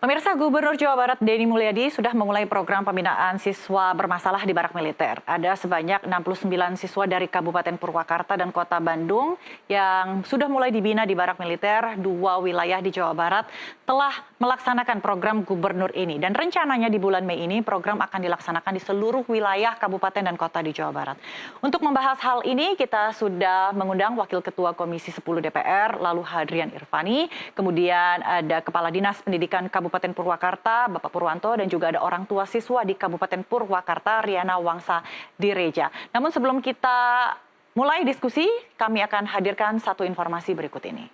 Pemirsa, Gubernur Jawa Barat Denny Mulyadi sudah memulai program pembinaan siswa bermasalah di barak militer. Ada sebanyak 69 siswa dari Kabupaten Purwakarta dan Kota Bandung yang sudah mulai dibina di barak militer. Dua wilayah di Jawa Barat telah melaksanakan program gubernur ini. Dan rencananya di bulan Mei ini program akan dilaksanakan di seluruh wilayah kabupaten dan kota di Jawa Barat. Untuk membahas hal ini, kita sudah mengundang Wakil Ketua Komisi 10 DPR, lalu Hadrian Irvani. Kemudian ada Kepala Dinas Pendidikan Kabupaten Purwakarta, Bapak Purwanto, dan juga ada orang tua siswa di Kabupaten Purwakarta, Riana Wangsa Direja. Namun sebelum kita mulai diskusi, kami akan hadirkan satu informasi berikut ini.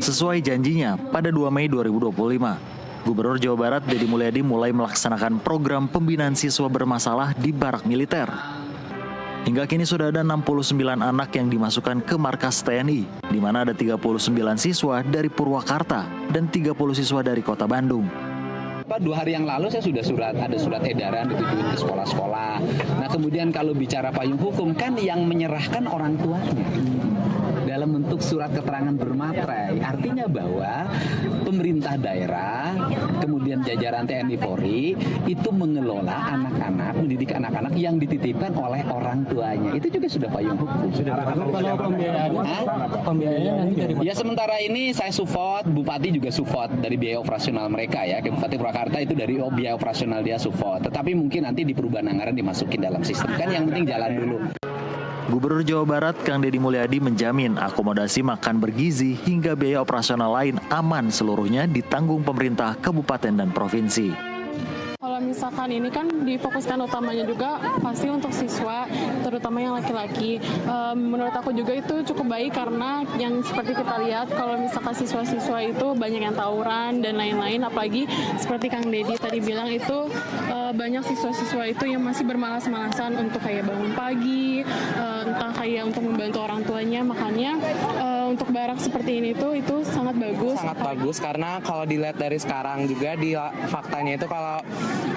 Sesuai janjinya, pada 2 Mei 2025, Gubernur Jawa Barat Denny Mulyadi mulai melaksanakan program pembinaan siswa bermasalah di barak militer. Hingga kini sudah ada 69 anak yang dimasukkan ke markas TNI, di mana ada 39 siswa dari Purwakarta dan 30 siswa dari Kota Bandung. 2 hari yang lalu saya sudah ada surat edaran ditujuin ke sekolah-sekolah. Nah kemudian kalau bicara payung hukum kan yang menyerahkan orang tuanya dalam bentuk surat keterangan bermaterai. Artinya bahwa pemerintah daerah, kemudian jajaran TNI Polri itu mengelola anak-anak, mendidik anak-anak yang dititipkan oleh orang tuanya. Itu juga sudah payung hukum. Kalau pembiayaannya nanti dari ya sementara ini saya support, Bupati juga support dari biaya operasional mereka ya. Bupati Purwakarta itu dari biaya operasional dia support. Tetapi mungkin nanti di perubahan anggaran dimasukin dalam sistem. Kan yang penting jalan dulu. Gubernur Jawa Barat Kang Denny Mulyadi menjamin akomodasi makan bergizi hingga biaya operasional lain aman seluruhnya ditanggung pemerintah kabupaten dan provinsi. Kalau misalkan ini kan difokuskan utamanya juga pasti untuk siswa, terutama yang laki-laki. Menurut aku juga itu cukup baik karena yang seperti kita lihat kalau misalkan siswa-siswa itu banyak yang tawuran dan lain-lain, apalagi seperti Kang Deddy tadi bilang itu banyak siswa-siswa itu yang masih bermalas-malasan untuk kayak bangun pagi, entah kayak untuk membantu orang tuanya. Makanya untuk barak seperti ini tuh itu sangat bagus. sangat bagus karena kalau dilihat dari sekarang juga di faktanya itu kalau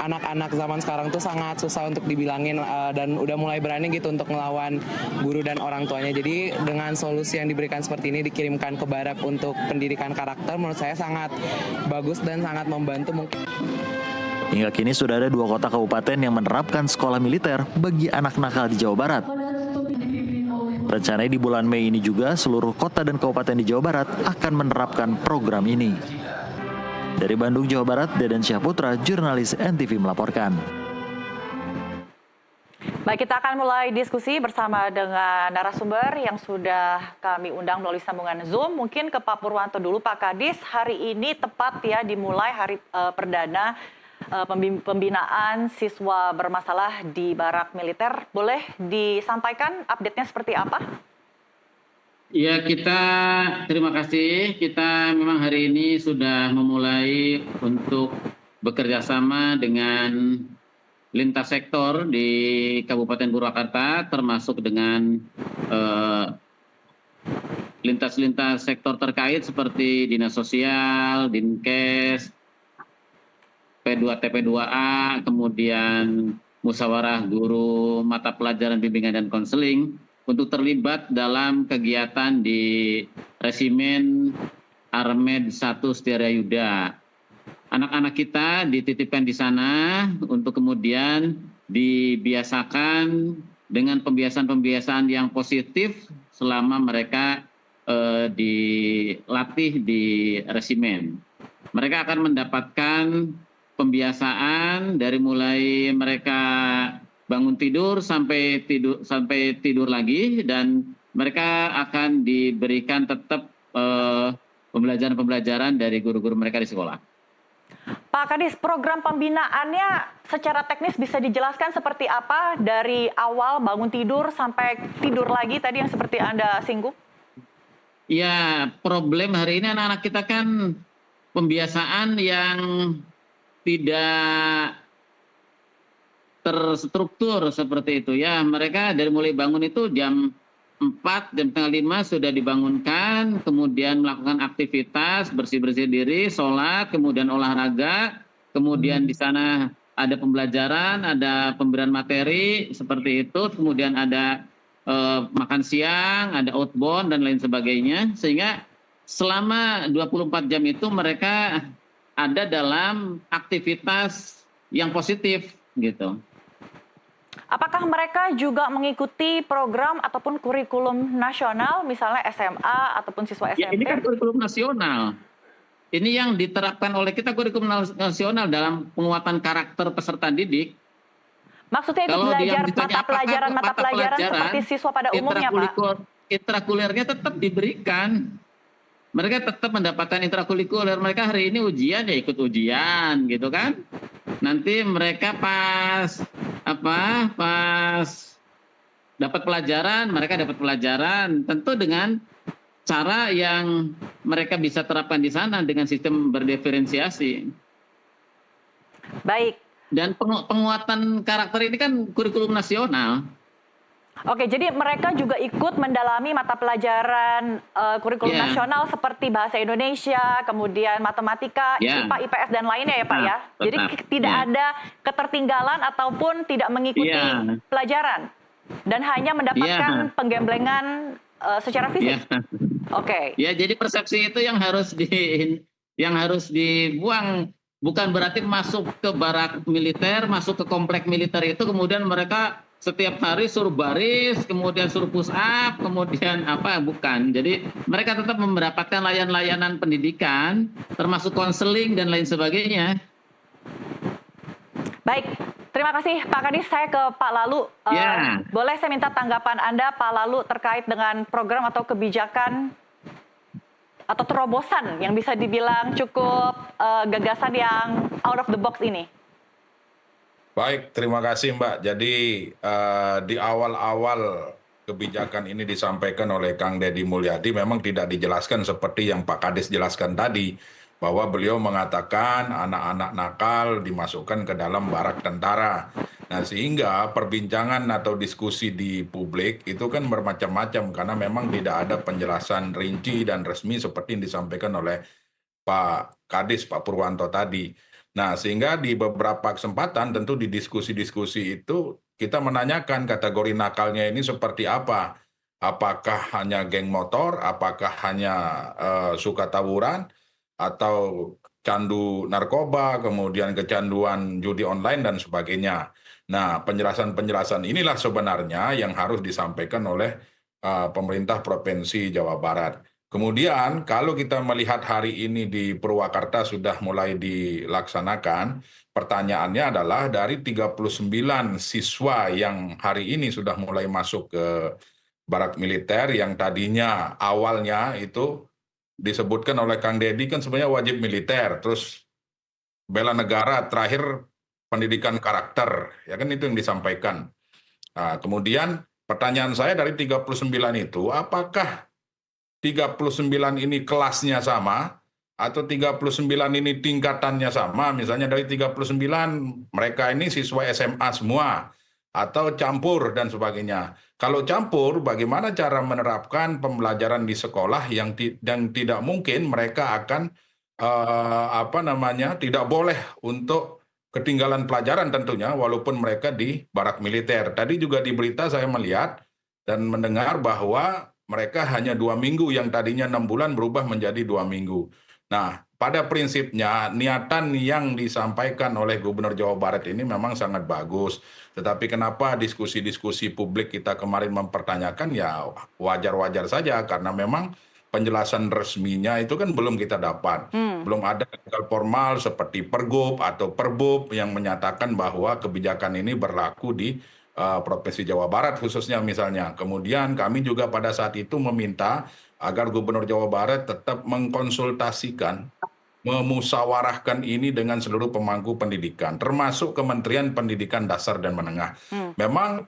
anak-anak zaman sekarang tuh sangat susah untuk dibilangin dan udah mulai berani gitu untuk melawan guru dan orang tuanya. Jadi dengan solusi yang diberikan seperti ini dikirimkan ke barak untuk pendidikan karakter menurut saya sangat bagus dan sangat membantu mungkin. Hingga kini sudah ada 2 kota kabupaten yang menerapkan sekolah militer bagi anak nakal di Jawa Barat. Rencananya di bulan Mei ini juga seluruh kota dan kabupaten di Jawa Barat akan menerapkan program ini. Dari Bandung, Jawa Barat, Deden Syahputra, jurnalis NTV melaporkan. Baik, kita akan mulai diskusi bersama dengan narasumber yang sudah kami undang melalui sambungan Zoom. Mungkin ke Pak Purwanto dulu, Pak Kadis. Hari ini tepat ya dimulai hari perdana pembinaan siswa bermasalah di barak militer. Boleh disampaikan update-nya seperti apa? Ya, terima kasih. Kita memang hari ini sudah memulai untuk bekerja sama dengan lintas sektor di Kabupaten Purwakarta, termasuk dengan lintas-lintas sektor terkait seperti Dinas Sosial, Dinkes, P2TP2A, kemudian Musyawarah Guru Mata Pelajaran Bimbingan dan Konseling untuk terlibat dalam kegiatan di Resimen Armed 1 Setiarayuda. Anak-anak kita dititipkan di sana untuk kemudian dibiasakan dengan pembiasaan-pembiasaan yang positif selama mereka dilatih di resimen. Mereka akan mendapatkan pembiasaan dari mulai mereka bangun tidur sampai tidur lagi, dan mereka akan diberikan tetap pembelajaran dari guru-guru mereka di sekolah. Pak Kadis, program pembinaannya secara teknis bisa dijelaskan seperti apa dari awal bangun tidur sampai tidur lagi tadi yang seperti Anda singgung? Ya, problem hari ini anak-anak kita kan pembiasaan yang tidak terstruktur seperti itu ya. Mereka dari mulai bangun itu jam 4, jam setengah 5 sudah dibangunkan, kemudian melakukan aktivitas, bersih-bersih diri, sholat, kemudian olahraga, kemudian di sana ada pembelajaran, ada pemberian materi seperti itu, kemudian ada makan siang, ada outbound dan lain sebagainya, sehingga selama 24 jam itu mereka ada dalam aktivitas yang positif gitu. Apakah mereka juga mengikuti program ataupun kurikulum nasional, misalnya SMA ataupun siswa Ya, ini SMP? kan kurikulum nasional. Ini yang diterapkan oleh kita kurikulum nasional dalam penguatan karakter peserta didik. Maksudnya ikut Kalau belajar yang ditanya mata pelajaran seperti siswa pada umumnya, Pak? Intrakurikulernya tetap diberikan. Mereka tetap mendapatkan intrakurikuler. Mereka hari ini ujian ya ikut ujian gitu kan. Nanti mereka pas dapat pelajaran, mereka dapat pelajaran tentu dengan cara yang mereka bisa terapkan di sana dengan sistem berdiferensiasi. Baik. Dan penguatan karakter ini kan kurikulum nasional. Oke, jadi mereka juga ikut mendalami mata pelajaran kurikulum Ya. nasional seperti bahasa Indonesia, kemudian matematika, Ya. IPA, IPS dan lainnya ya Pak ya. Jadi Tetap. tidak Ya. ada ketertinggalan ataupun tidak mengikuti Ya. pelajaran dan hanya mendapatkan Ya. penggemblengan secara fisik. Ya. Oke. Ya, jadi persepsi itu yang harus dibuang. Bukan berarti masuk ke barak militer, masuk ke komplek militer itu kemudian mereka setiap hari suruh baris, kemudian suruh push up, kemudian bukan. Jadi mereka tetap mendapatkan layanan pendidikan, termasuk konseling dan lain sebagainya. Baik, terima kasih Pak Kadis. Saya ke Pak Lalu. Ya. Boleh saya minta tanggapan Anda Pak Lalu terkait dengan program atau kebijakan atau terobosan yang bisa dibilang cukup gagasan yang out of the box ini? Baik, terima kasih Mbak. Jadi di awal-awal kebijakan ini disampaikan oleh Kang Deddy Mulyadi memang tidak dijelaskan seperti yang Pak Kadis jelaskan tadi, bahwa beliau mengatakan anak-anak nakal dimasukkan ke dalam barak tentara. Nah, sehingga perbincangan atau diskusi di publik itu kan bermacam-macam karena memang tidak ada penjelasan rinci dan resmi seperti yang disampaikan oleh Pak Kadis, Pak Purwanto tadi. Nah, sehingga di beberapa kesempatan tentu di diskusi-diskusi itu kita menanyakan kategori nakalnya ini seperti apa. Apakah hanya geng motor, apakah hanya suka tawuran, atau candu narkoba, kemudian kecanduan judi online dan sebagainya. Nah, penjelasan-penjelasan inilah sebenarnya yang harus disampaikan oleh pemerintah Provinsi Jawa Barat. Kemudian kalau kita melihat hari ini di Purwakarta sudah mulai dilaksanakan, pertanyaannya adalah dari 39 siswa yang hari ini sudah mulai masuk ke barak militer yang tadinya awalnya itu disebutkan oleh Kang Deddy kan sebenarnya wajib militer, terus bela negara, terakhir pendidikan karakter, ya kan itu yang disampaikan. Nah, kemudian pertanyaan saya dari 39 itu, apakah 39 ini kelasnya sama, atau 39 ini tingkatannya sama, misalnya dari 39 mereka ini siswa SMA semua, atau campur dan sebagainya. Kalau campur, bagaimana cara menerapkan pembelajaran di sekolah yang tidak mungkin mereka akan tidak boleh untuk ketinggalan pelajaran tentunya, walaupun mereka di barak militer. Tadi juga di berita saya melihat dan mendengar bahwa mereka hanya 2 minggu, yang tadinya 6 bulan berubah menjadi 2 minggu. Nah, pada prinsipnya niatan yang disampaikan oleh Gubernur Jawa Barat ini memang sangat bagus. Tetapi kenapa diskusi-diskusi publik kita kemarin mempertanyakan, ya wajar-wajar saja karena memang penjelasan resminya itu kan belum kita dapat. Belum ada legal formal seperti Pergub atau Perbub yang menyatakan bahwa kebijakan ini berlaku di Provinsi Jawa Barat khususnya misalnya. Kemudian kami juga pada saat itu meminta agar Gubernur Jawa Barat tetap mengkonsultasikan, memusyawarahkan ini dengan seluruh pemangku pendidikan, termasuk Kementerian Pendidikan Dasar dan Menengah. Memang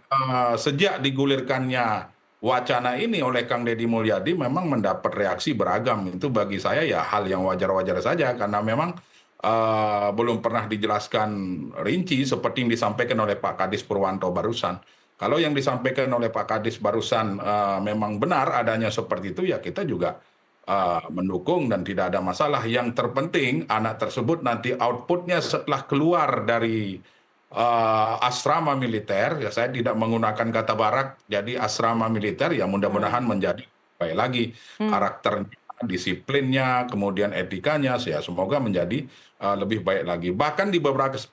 sejak digulirkannya wacana ini oleh Kang Deddy Mulyadi memang mendapat reaksi beragam. Itu bagi saya ya hal yang wajar-wajar saja karena memang belum pernah dijelaskan rinci seperti yang disampaikan oleh Pak Kadis Purwanto barusan. Kalau yang disampaikan oleh Pak Kadis barusan memang benar adanya seperti itu, ya kita juga mendukung dan tidak ada masalah. Yang terpenting anak tersebut nanti outputnya setelah keluar dari asrama militer, ya saya tidak menggunakan kata barak, jadi asrama militer ya mudah-mudahan menjadi baik lagi karakternya, disiplinnya, kemudian etikanya, ya semoga menjadi lebih baik lagi. Bahkan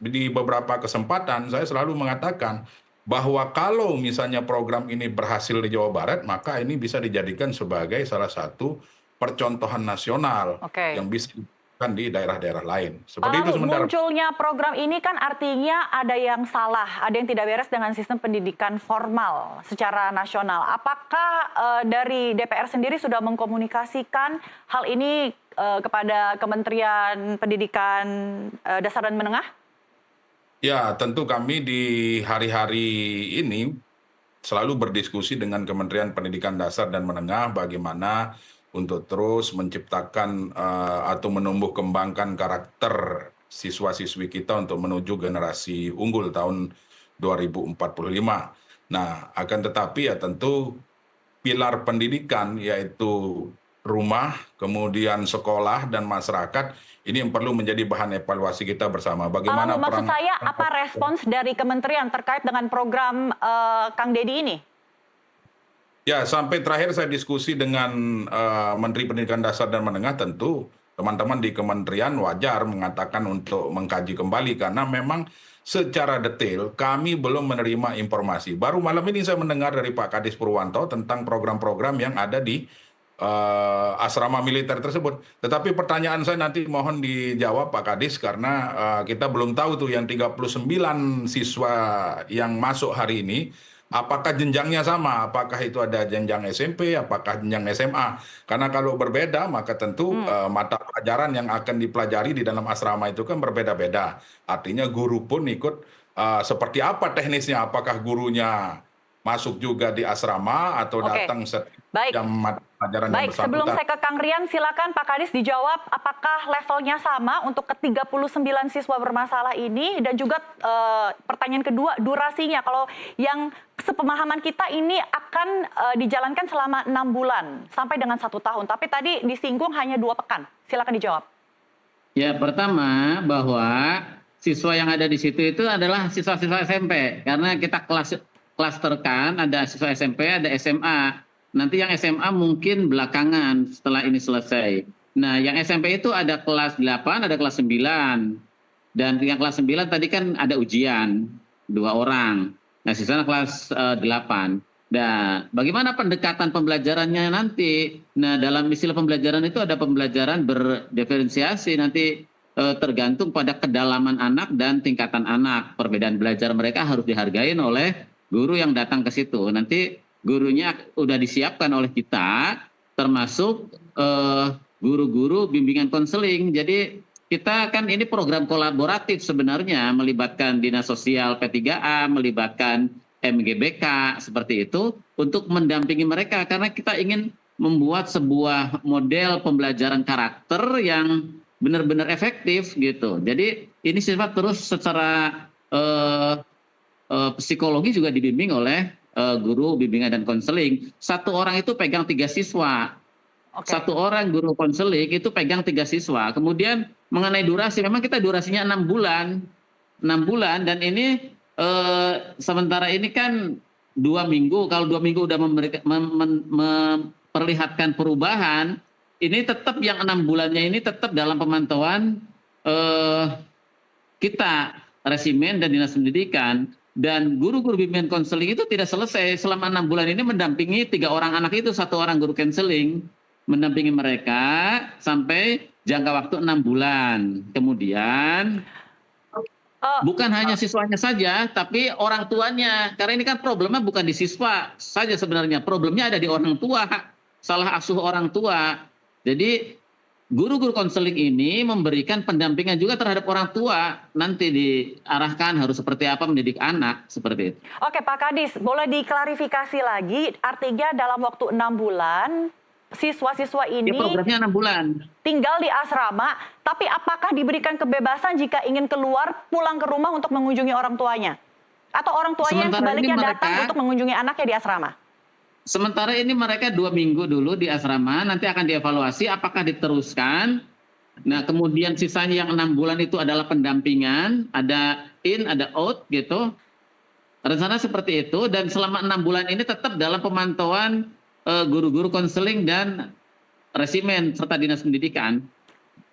di beberapa kesempatan saya selalu mengatakan bahwa kalau misalnya program ini berhasil di Jawa Barat, maka ini bisa dijadikan sebagai salah satu percontohan nasional Oke. yang bisa dilakukan di daerah-daerah lain. Seperti itu Lalu sementara. munculnya program ini kan artinya ada yang salah, ada yang tidak beres dengan sistem pendidikan formal secara nasional. Apakah dari DPR sendiri sudah mengkomunikasikan hal ini kepada Kementerian Pendidikan Dasar dan Menengah? Ya, tentu kami di hari-hari ini selalu berdiskusi dengan Kementerian Pendidikan Dasar dan Menengah bagaimana untuk terus menciptakan atau menumbuh kembangkan karakter siswa-siswi kita untuk menuju generasi unggul tahun 2045. Nah, akan tetapi ya tentu pilar pendidikan yaitu rumah, kemudian sekolah dan masyarakat ini yang perlu menjadi bahan evaluasi kita bersama. Bagaimana Lalu maksud peran saya apa respons dari kementerian terkait dengan program Kang Deddy ini? Ya, sampai terakhir saya diskusi dengan Menteri Pendidikan Dasar dan Menengah, tentu teman-teman di kementerian wajar mengatakan untuk mengkaji kembali karena memang secara detail kami belum menerima informasi. Baru malam ini saya mendengar dari Pak Kadis Purwanto tentang program-program yang ada di asrama militer tersebut. Tetapi pertanyaan saya nanti mohon dijawab Pak Kadis karena kita belum tahu tuh yang 39 siswa yang masuk hari ini apakah jenjangnya sama, apakah itu ada jenjang SMP, apakah jenjang SMA. Karena kalau berbeda maka tentu mata pelajaran yang akan dipelajari di dalam asrama itu kan berbeda-beda. Artinya guru pun ikut seperti apa teknisnya, apakah gurunya masuk juga di asrama atau Oke. datang setiap Baik. jam mata pelajaran yang Baik, sebelum bersangkutan. saya ke Kang Rian, silakan Pak Kadis dijawab apakah levelnya sama untuk ke-39 siswa bermasalah ini dan juga pertanyaan kedua, durasinya. Kalau yang sepemahaman kita ini akan dijalankan selama 6 bulan sampai dengan 1 tahun. Tapi tadi disinggung hanya 2 pekan. Silakan dijawab. Ya, pertama bahwa siswa yang ada di situ itu adalah siswa-siswa SMP karena kita klasterkan ada siswa SMP, ada SMA. Nanti yang SMA mungkin belakangan setelah ini selesai. Nah, yang SMP itu ada kelas 8, ada kelas 9. Dan yang kelas 9 tadi kan ada ujian 2 orang. Nah, sisanya kelas 8. Dan bagaimana pendekatan pembelajarannya nanti? Nah, dalam istilah pembelajaran itu ada pembelajaran berdiferensiasi nanti tergantung pada kedalaman anak dan tingkatan anak. Perbedaan belajar mereka harus dihargai oleh guru yang datang ke situ. Nanti gurunya udah disiapkan oleh kita, termasuk guru-guru bimbingan konseling. Jadi kita kan ini program kolaboratif sebenarnya, melibatkan Dinas Sosial P3A, melibatkan MGBK, seperti itu, untuk mendampingi mereka. Karena kita ingin membuat sebuah model pembelajaran karakter yang benar-benar efektif gitu. Jadi ini sifat terus secara psikologi juga dibimbing oleh guru bimbingan dan konseling. 1 orang itu pegang 3 siswa. Oke. 1 orang guru konseling itu pegang 3 siswa. Kemudian mengenai durasi, memang kita durasinya 6 bulan. 6 bulan dan ini sementara ini kan 2 minggu. Kalau 2 minggu udah memperlihatkan perubahan, ini tetap yang 6 bulannya ini tetap dalam pemantauan kita, Resimen dan Dinas Pendidikan. Dan guru-guru bimbingan konseling itu tidak selesai selama 6 bulan ini mendampingi 3 orang anak itu, 1 orang guru konseling mendampingi mereka sampai jangka waktu 6 bulan. Kemudian bukan hanya siswanya saja, tapi orang tuanya. Karena ini kan problemnya bukan di siswa saja sebenarnya, problemnya ada di orang tua, salah asuh orang tua. Jadi guru-guru konseling ini memberikan pendampingan juga terhadap orang tua. Nanti diarahkan harus seperti apa mendidik anak, seperti itu. Oke Pak Kadis, boleh diklarifikasi lagi, artinya dalam waktu 6 bulan, siswa-siswa ini Ya, programnya 6 bulan. tinggal di asrama, tapi apakah diberikan kebebasan jika ingin keluar, pulang ke rumah untuk mengunjungi orang tuanya? Atau orang tuanya yang Sementara ini sebaliknya datang mereka- untuk mengunjungi anaknya di asrama? Sementara ini mereka 2 minggu dulu di asrama, nanti akan dievaluasi apakah diteruskan Nah, kemudian sisanya yang 6 bulan itu adalah pendampingan, ada in, ada out gitu. Rencana seperti itu, dan selama 6 bulan ini tetap dalam pemantauan guru-guru konseling dan resimen serta dinas pendidikan.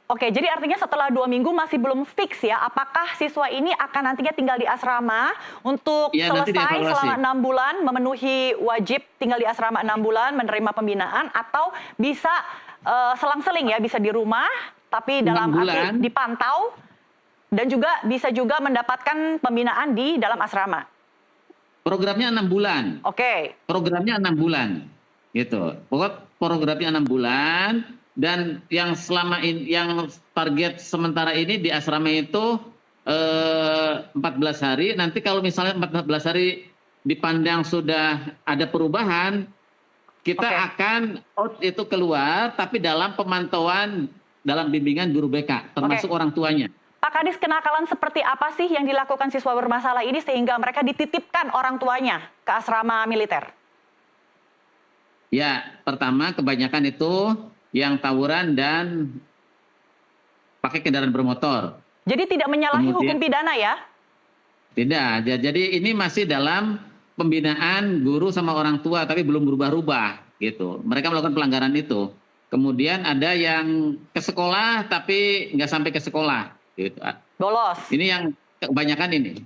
Oke, jadi artinya setelah 2 minggu masih belum fix ya, apakah siswa ini akan nantinya tinggal di asrama untuk Ya, nanti selesai dievaluasi. selama 6 bulan, memenuhi wajib tinggal di asrama 6 bulan, menerima pembinaan, atau bisa selang-seling ya, bisa di rumah, tapi 6 dalam bulan. arti dipantau, dan juga bisa juga mendapatkan pembinaan di dalam asrama. Programnya 6 bulan. Oke, Programnya 6 bulan. Gitu. Pokok programnya 6 bulan, dan yang selama ini, yang target sementara ini di asrama itu 14 hari. Nanti kalau misalnya 14 hari dipandang sudah ada perubahan, kita Oke. akan out itu keluar, tapi dalam pemantauan, dalam bimbingan guru BK, termasuk orang tuanya. Pak Kadis, kenakalan seperti apa sih yang dilakukan siswa bermasalah ini sehingga mereka dititipkan orang tuanya ke asrama militer? Ya, pertama kebanyakan itu yang tawuran dan pakai kendaraan bermotor. Jadi tidak menyalahi Kemudian- hukum pidana ya? Tidak, jadi ini masih dalam pembinaan guru sama orang tua, tapi belum berubah-ubah gitu. Mereka melakukan pelanggaran itu. Kemudian ada yang ke sekolah tapi nggak sampai ke sekolah gitu. Bolos. Ini yang kebanyakan ini.